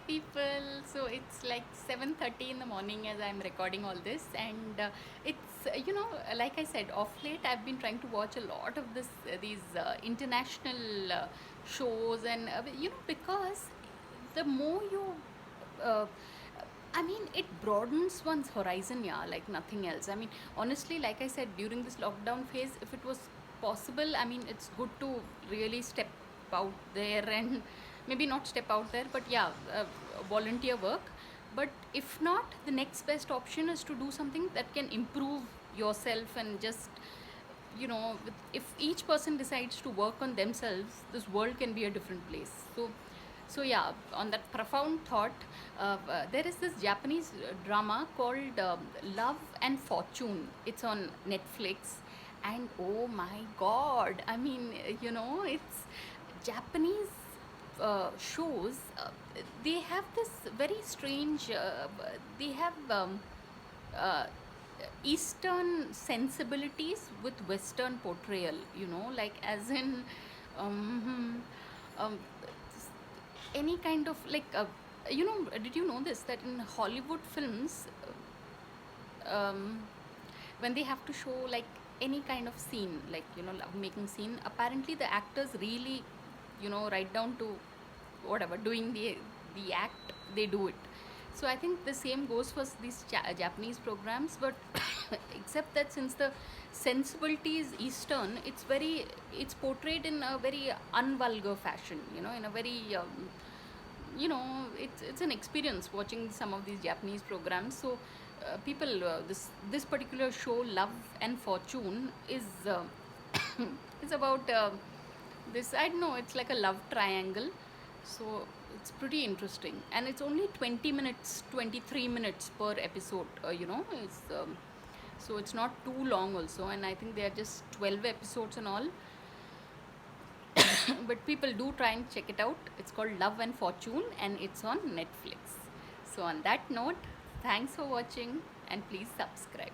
people. So it's like 7:30 in the morning as I'm recording all this, and it's like I said, off late I've been trying to watch a lot of these international shows, and because the more you uh, I mean, it broadens one's horizon, yeah, like nothing else. I mean, honestly, like I said, during this lockdown phase, if it was possible, I mean, it's good to really step out there and maybe not step out there, but yeah, volunteer work. But if not, the next best option is to do something that can improve yourself and just if each person decides to work on themselves, this world can be a different place. So yeah, on that profound thought, there is this Japanese drama called Love and Fortune. It's on Netflix, and oh my god, I mean, it's Japanese shows. They have this very strange. They have uh, Eastern sensibilities with Western portrayal. Like as in. Um, um, any kind of like did you know this, that in Hollywood films, um, when they have to show like any kind of scene, like love making scene, apparently the actors really right down to whatever doing the act, they do it. So I think the same goes for these Japanese programs, but except that since the sensibility is Eastern, it's portrayed in a very unvulgar fashion, in a very it's an experience watching some of these Japanese programs. So people this particular show, Love and Fortune, is is about this, I don't know, it's like a love triangle. So it's pretty interesting, and it's only 20 minutes, 23 minutes per episode. It's so it's not too long also, and I think they are just 12 episodes and all. But people do try and check it out. It's called Love and Fortune, and it's on Netflix. So on that note, thanks for watching, and please subscribe.